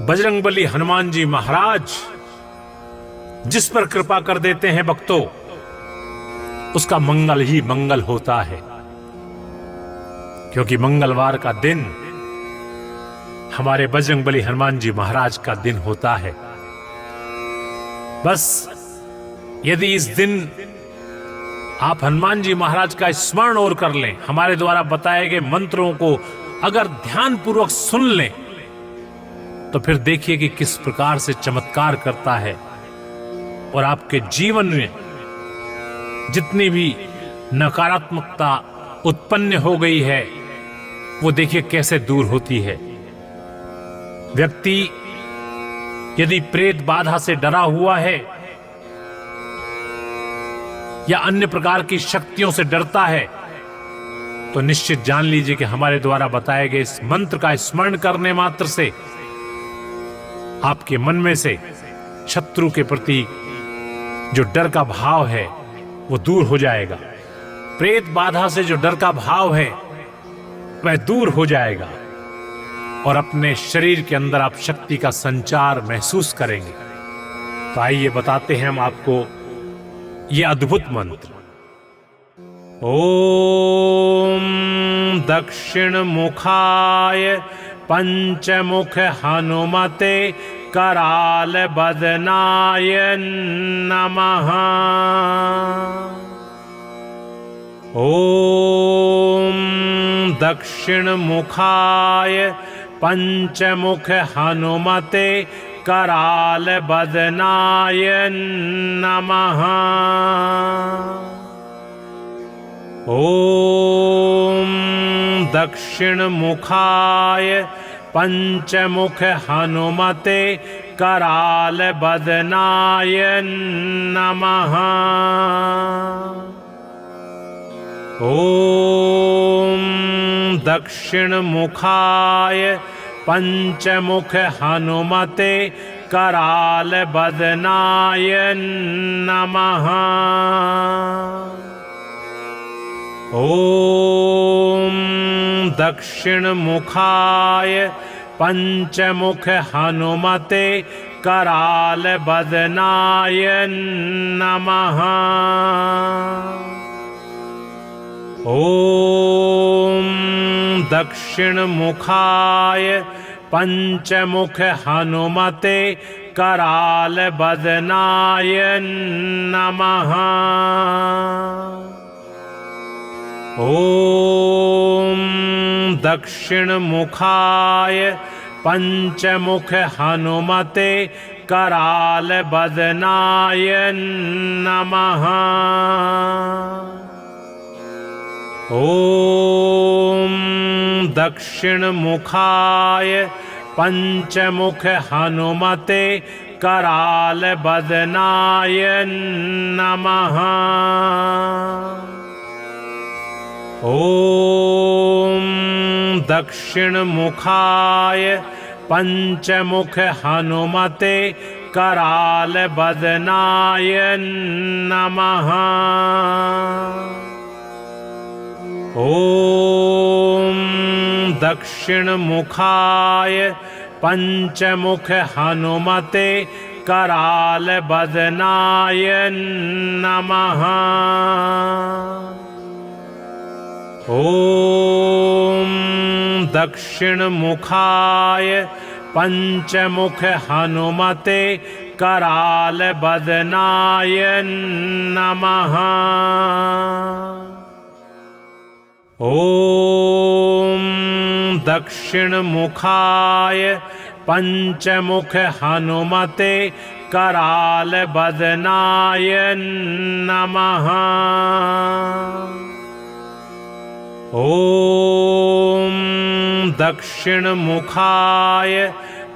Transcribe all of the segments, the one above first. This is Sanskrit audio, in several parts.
बजरंगबली हनुमान जी महाराज जिस पर कृपा कर देते हैं भक्तों, उसका मंगल ही मंगल होता है। क्योंकि मंगलवार का दिन हमारे बजरंगबली हनुमान जी महाराज का दिन होता है। बस यदि इस दिन आप हनुमान जी महाराज का स्मरण और कर लें, हमारे द्वारा बताए गए मंत्रों को अगर ध्यान पूर्वक सुन लें, तो फिर देखिए कि किस प्रकार से चमत्कार करता है और आपके जीवन में जितनी भी नकारात्मकता उत्पन्न हो गई है वो देखिए कैसे दूर होती है। व्यक्ति यदि प्रेत बाधा से डरा हुआ है या अन्य प्रकार की शक्तियों से डरता है, तो निश्चित जान लीजिए कि हमारे द्वारा बताए गए इस मंत्र का स्मरण करने मात्र से आपके मन में से शत्रु के प्रति जो डर का भाव है वो दूर हो जाएगा। प्रेत बाधा से जो डर का भाव है वह दूर हो जाएगा और अपने शरीर के अंदर आप शक्ति का संचार महसूस करेंगे। तो आइए बताते हैं हम आपको ये अद्भुत मंत्र। ओम दक्षिण मुखाय पंचमुख हनुमते कराल बदनाय नमः। ओम दक्षिण मुखाय पंचमुख हनुमते कराल बदनाय नमः। ओम दक्षिण मुखाय पंचमुख हनुमते कराल बदनाय नमः। ओम दक्षिण मुखाय पंचमुख हनुमते कराल बदनाय नमः। ओम दक्षिण मुखाय पंचमुख हनुमते कराल बदनाय नमः। ओम दक्षिण मुखाय पंचमुख हनुमते कराल बदनाय नमः। ओम दक्षिण मुखाय पंचमुख हनुमते कराल बदनाय नमः। ओम दक्षिण मुखाय पंचमुख हनुमते कराल बदनाय नमः। ओम दक्षिण मुखाय पंचमुख हनुमते कराल बदनाय नमः। ओम दक्षिण मुखाय पंचमुख हनुमते कराल बदनाय नमः। ओम दक्षिण मुखाय पंचमुख हनुमते कराल बदनाय नमः। ओम दक्षिण मुखाय पंचमुख हनुमते कराल बदनाय नमः। ओम दक्षिण मुखाय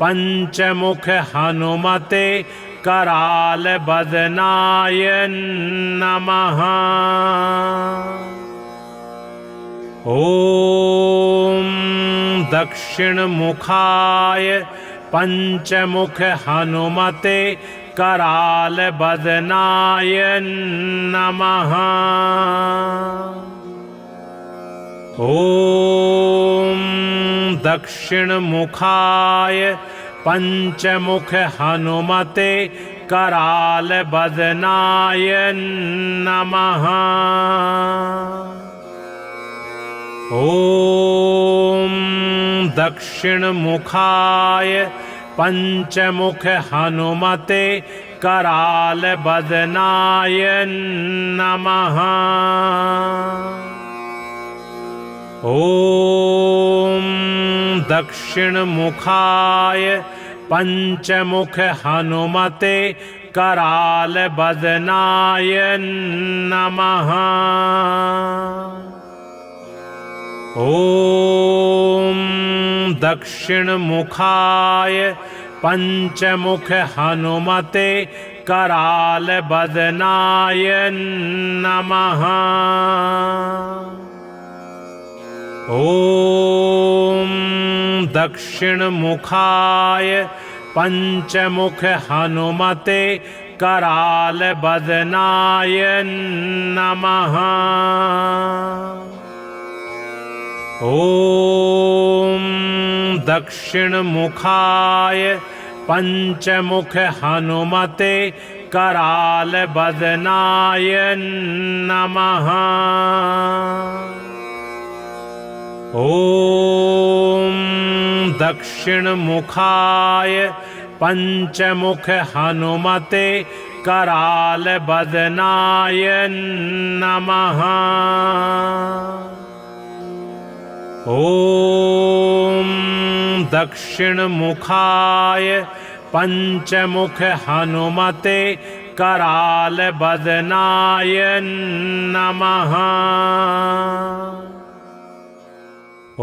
पंचमुख हनुमते कराल बदनाय नमः। ओम दक्षिण मुखाय पंचमुख हनुमते कराल बदनाय नमः। ओम दक्षिण मुखाय पंचमुख हनुमते कराल बदनाय नमः। ओम दक्षिण मुखाय पंचमुख हनुमते कराल बदनाय नमः। ओम दक्षिण मुखाय पंचमुख हनुमते कराल बदनाय नमः। ओम दक्षिण मुखाय पंचमुख हनुमते कराल बदनाय नमः। ओम दक्षिण मुखाय पंचमुख हनुमते कराल बदनाय नमः। ओम दक्षिण मुखाय पंचमुख हनुमते कराल बदनाय नमः। ओम दक्षिण मुखाय पंचमुख हनुमते कराल बदनाय नमः। ओम दक्षिण मुखाय पंचमुख हनुमते कराल बदनाय नमः।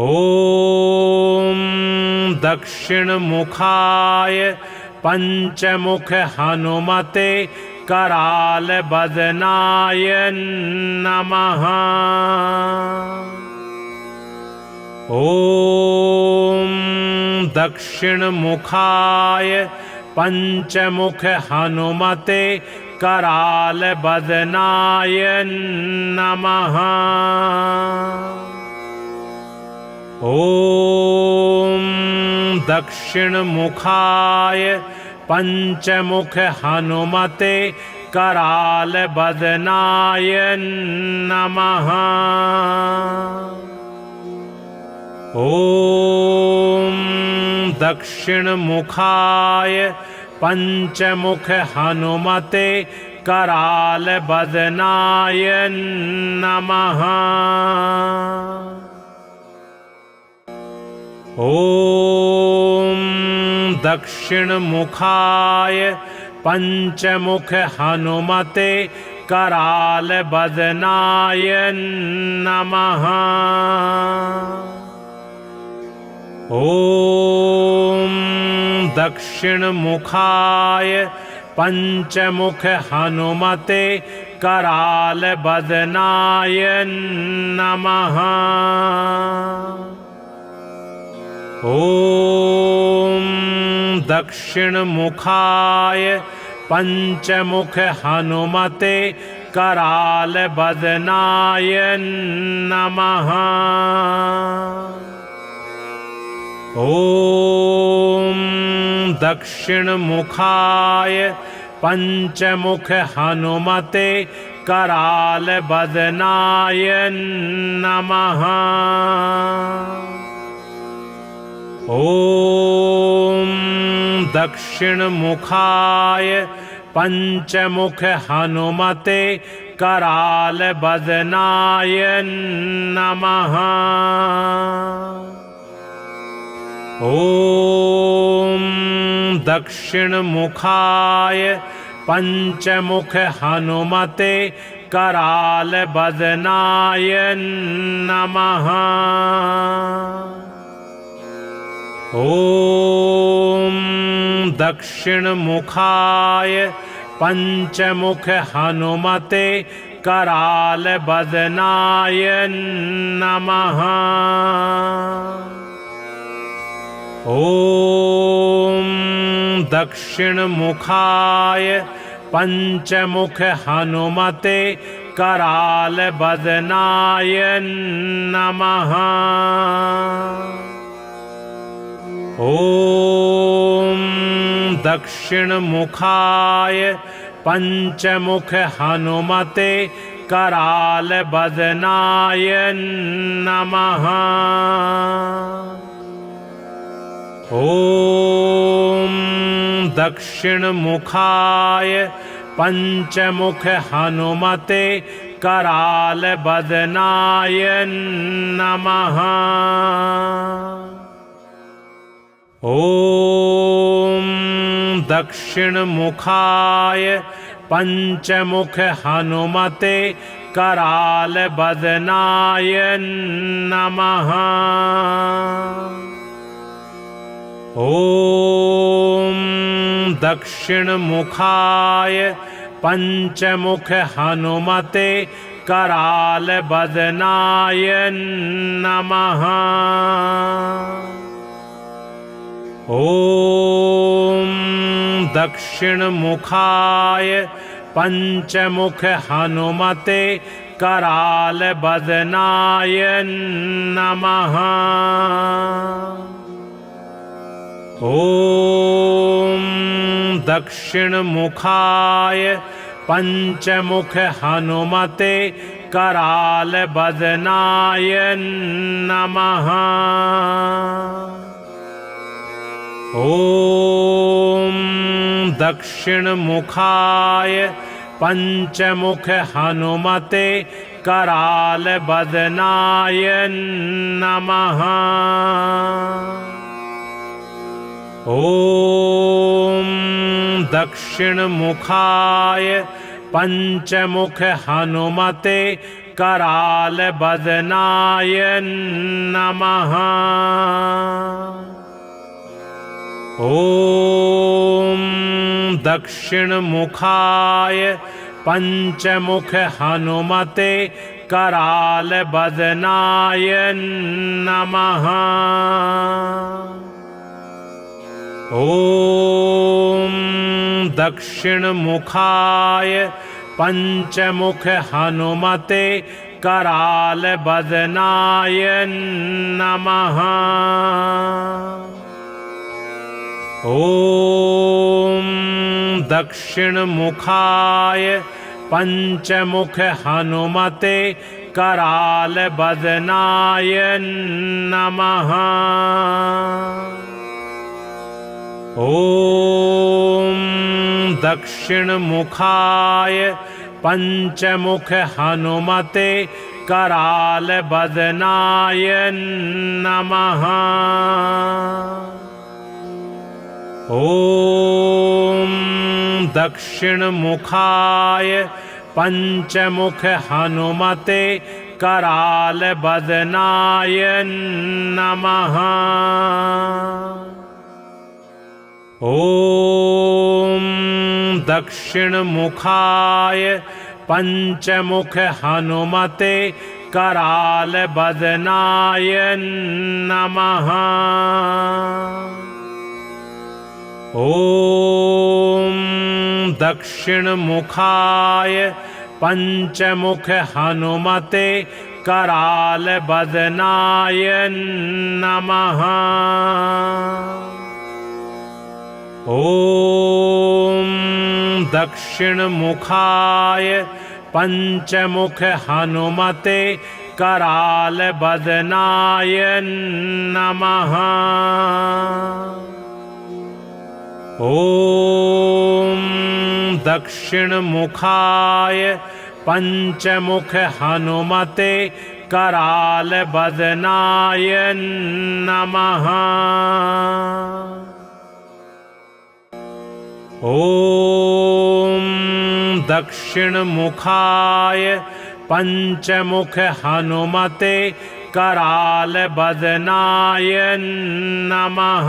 ओम दक्षिण मुखाय पंचमुख हनुमते कराल बदनाय नमः। ओम दक्षिण मुखाय पंचमुख हनुमते कराल बदनाय नमः। ओम दक्षिण मुखाय पंचमुख हनुमते कराल बदनाय नमः। ओम दक्षिण मुखाय पंचमुख हनुमते कराल बदनाय नमः। ओम दक्षिण मुखाय पंचमुख हनुमते कराल बदनाय नमः। ओम दक्षिण मुखाय पंचमुख हनुमते कराल बदनाय नमः। ओम दक्षिण मुखाय पंचमुख हनुमते कराल बदनाय नमः। ओम दक्षिण मुखाय पंचमुख हनुमते कराल बदनाय नमः। ओम दक्षिण मुखाय पंचमुख हनुमते कराल बदनाय नमः। ओम दक्षिण मुखाय पंचमुख हनुमते कराल बदनाय नमः। ओम दक्षिण मुखाय पंचमुख हनुमते कराल बदनाय नमः। ओम दक्षिण मुखाय पंचमुख हनुमते कराल बदनाय नमः। ओम दक्षिणमुखाय पंचमुख हनुमते कराल बदनाय नमः। ओम दक्षिणमुखाय पंचमुख हनुमते कराल बदनाय नमः। ओम दक्षिणमुखाय पंचमुख हनुमते कराल बदनाय नमः। ओम दक्षिणमुखाय पंचमुख हनुमते कराल बदनाय नमः। ओम दक्षिणमुखाय पंचमुख हनुमते कराल बदनाय नमः। ओम दक्षिणमुखाय पंचमुख हनुमते कराल बदनाय नमः। ओम दक्षिणमुखाय पंचमुख हनुमते कराल बदनाय नमः। ओम दक्षिणमुखाय पंचमुख हनुमते कराल बदनाय नमः। ओम दक्षिणमुखाय पंचमुख हनुमते कराल बदनाय नमः। ओम दक्षिणमुखाय पंचमुख हनुमते कराल बदनाय नमः। ओम दक्षिणमुखाय पंचमुख हनुमते कराल बदनाय नमः। ओम दक्षिणमुखाय पंचमुख हनुमते कराल बदनाय नमः। ओम दक्षिणमुखाय पंचमुख हनुमते कराल बदनाय नमः। ओम दक्षिणमुखाय पंचमुख हनुमते कराल बदनाय नमः। ओम दक्षिणमुखाय पंचमुख हनुमते कराल बदनाय नमः। ओम दक्षिणमुखाय पंचमुख हनुमते कराल बदनाय नमः। ओम दक्षिणमुखाय पंचमुख हनुमते कराल बदनाय नमः। ओम दक्षिणमुखाय पंचमुख हनुमते कराल बदनाय नमः।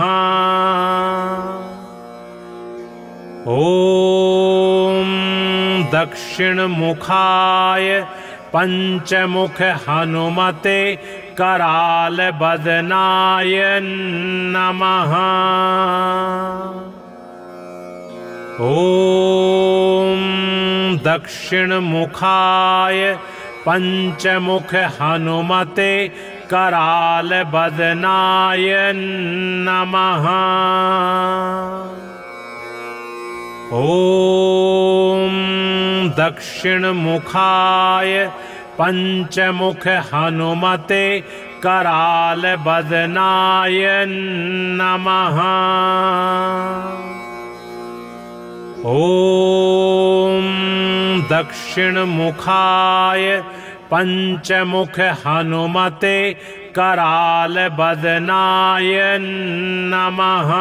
ओम दक्षिणमुखाय पंचमुख हनुमते कराल बदनाय नमः। ओम दक्षिणमुखाय पंचमुख हनुमते कराल बदनाय नमः। ॐ दक्षिणमुखाय पंचमुख हनुमते कराल बदनाय नमः। ॐ दक्षिणमुखाय पंचमुख हनुमते कराल बदनाय नमः।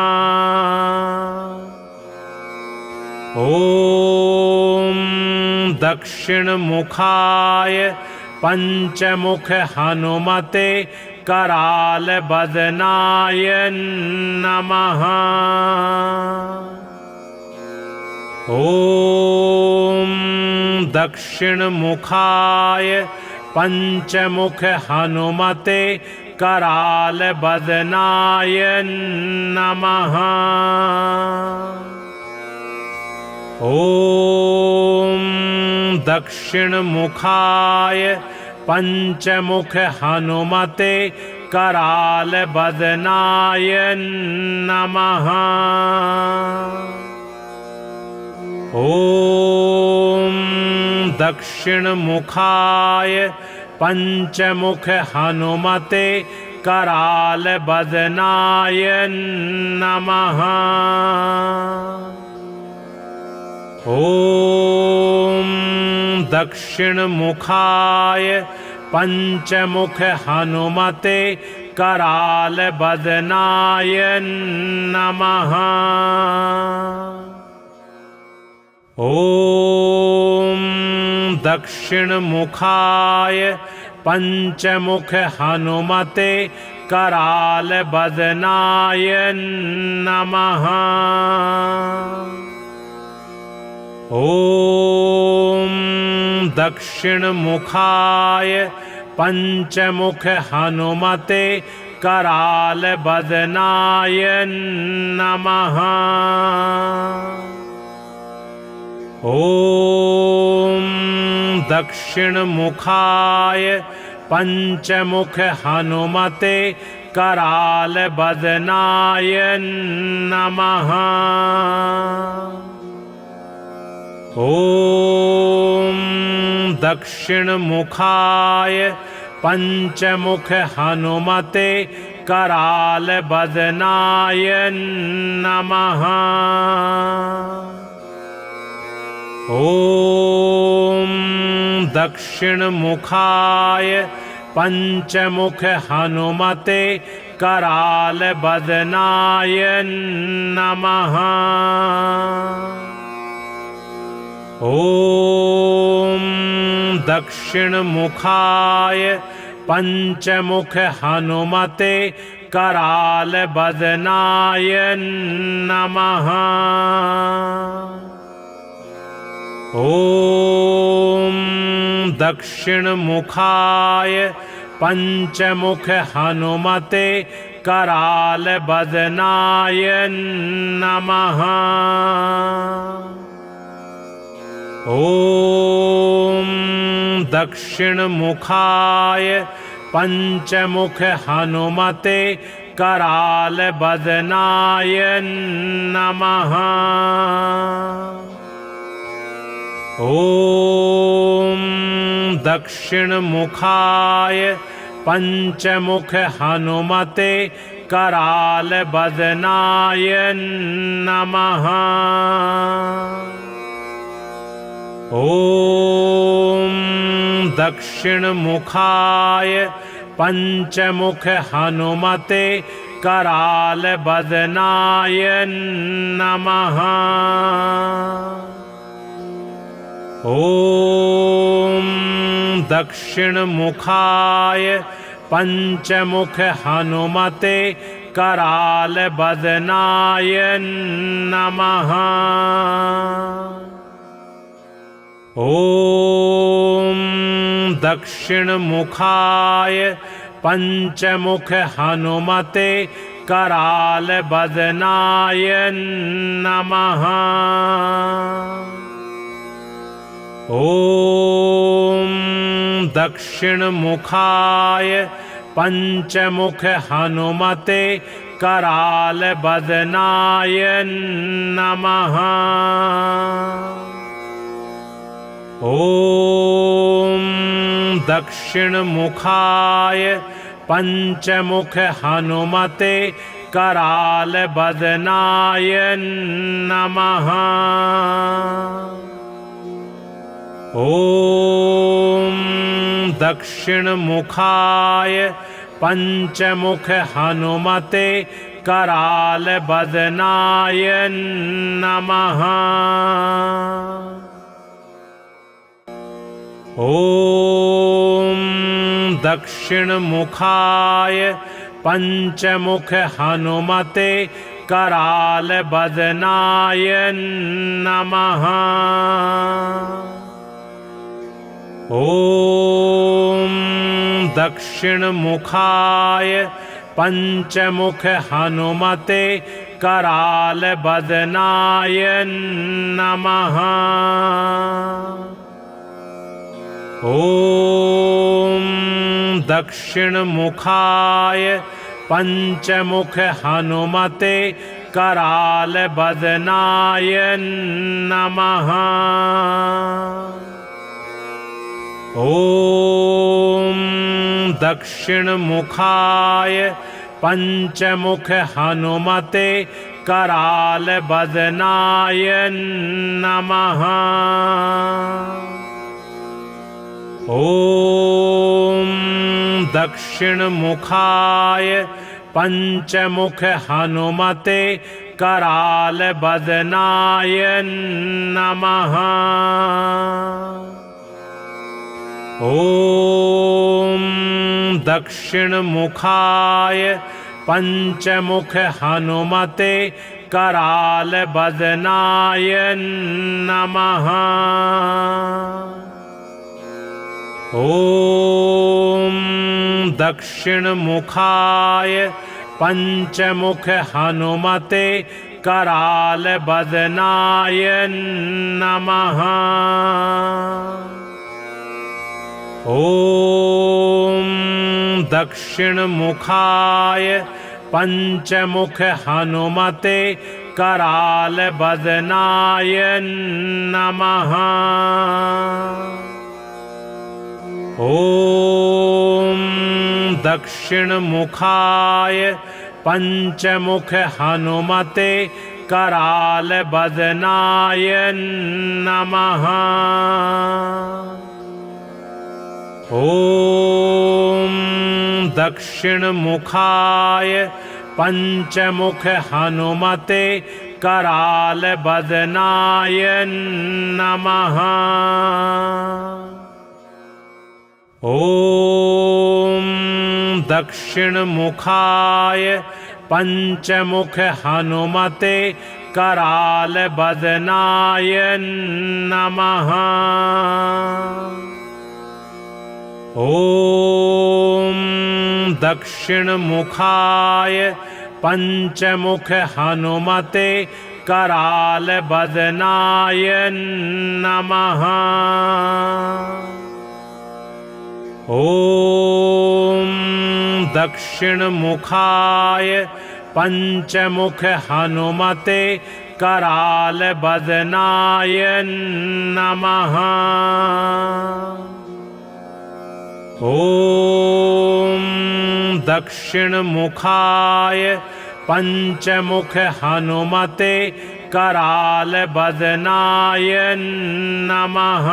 ॐ दक्षिणमुखाय पंचमुख हनुमते कराल बदनाय नमः। ॐ दक्षिणमुखाय पंचमुख हनुमते कराल बदनाय नमः। ॐ दक्षिणमुखाय पंचमुख हनुमते कराल बदनाय नमः। ॐ दक्षिणमुखाय पंचमुख हनुमते कराल बदनाय नमः। ॐ दक्षिणमुखाय पंचमुख हनुमते कराल बदनाय नमः। ॐ दक्षिणमुखाय पंचमुख हनुमते कराल बदनाय नमः। ॐ दक्षिणमुखाय पंचमुख हनुमते कराल बदनाय नमः। ॐ दक्षिणमुखाय पंचमुख हनुमते कराल बदनाय नमः। ॐ दक्षिणमुखाय पंचमुख हनुमते कराल बदनाय नमः। ॐ दक्षिणमुखाय पंचमुख हनुमते कराल बदनाय नमः। ॐ दक्षिणमुखाय पंचमुख हनुमते कराल बदनाय नमः। ॐ दक्षिणमुखाय पंचमुख हनुमते कराल बदनाय नमः। ॐ दक्षिणमुखाय पंचमुख हनुमते कराल बदनाय नमः। ॐ दक्षिणमुखाय पंचमुख हनुमते कराल बदनाय नमः। ॐ दक्षिणमुखाय पंचमुख हनुमते कराल बदनाय नमः। ॐ दक्षिणमुखाय पंचमुख हनुमते कराल बदनाय नमः। ॐ दक्षिणमुखाय पंचमुख हनुमते कराल बदनाय नमः। ॐ दक्षिणमुखाय पंचमुख हनुमते कराल बदनाय नमः। ओम दक्षिण मुखाय पंचमुख हनुमते कराल बदनाय नमः। ओम दक्षिण मुखाय पंचमुख हनुमते कराल बदनाय नमः। ओम दक्षिण मुखाय पंचमुख हनुमते कराल बदनाय नमः। ओम दक्षिण मुखाय पंचमुख हनुमते कराल बदनाय नमः। ओम दक्षिण मुखाय पंचमुख हनुमते कराल बदनाय नमः। ओम दक्षिण मुखाय पंचमुख हनुमते कराल बदनाय नमः। ओम दक्षिण मुखाय पंचमुख हनुमते कराल बदनाय नमः। ओम दक्षिण मुखाय पंचमुख हनुमते कराल बदनाय नमः। ओम दक्षिण मुखाय पंचमुख हनुमते कराल बदनाय नमः। ओम दक्षिण मुखाय पंचमुख हनुमते कराल बदनाय नमः। ओम दक्षिण मुखाय पंचमुख हनुमते कराल बदनाय नमः। ओम दक्षिण मुखाय पंचमुख हनुमते कराल बदनाय नमः। ओम दक्षिण मुखाय पंचमुख हनुमते कराल बदनाय नमः। ओम दक्षिण मुखाय पंचमुख हनुमते कराल बदनाय नमः। ओम दक्षिण मुखाय पंचमुख हनुमते कराल बदनाय नमः। ओम दक्षिण मुखाय पंचमुख हनुमते कराल बदनाय नमः।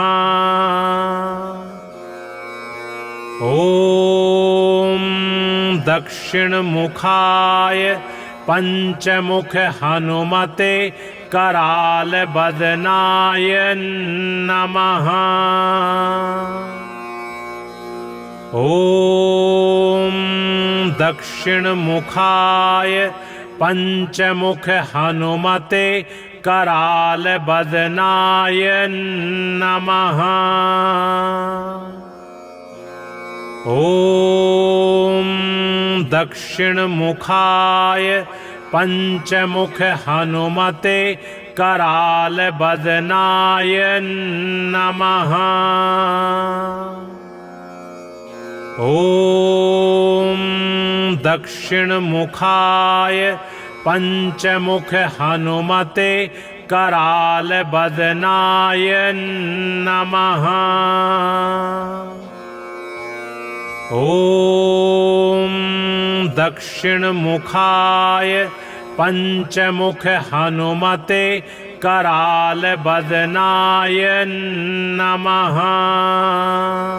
ओम दक्षिण मुखाय पंचमुख हनुमते कराल बदनाय नमः। ओम दक्षिण मुखाय पंचमुख हनुमते कराल बदनाय नमः। ओम दक्षिण मुखाय पंचमुख हनुमते कराल बदनाय नमः। ओम दक्षिण मुखाय पंचमुख हनुमते कराल बदनाय नमः। ओम दक्षिण मुखाय पंचमुख हनुमते कराल बदनाय नमः।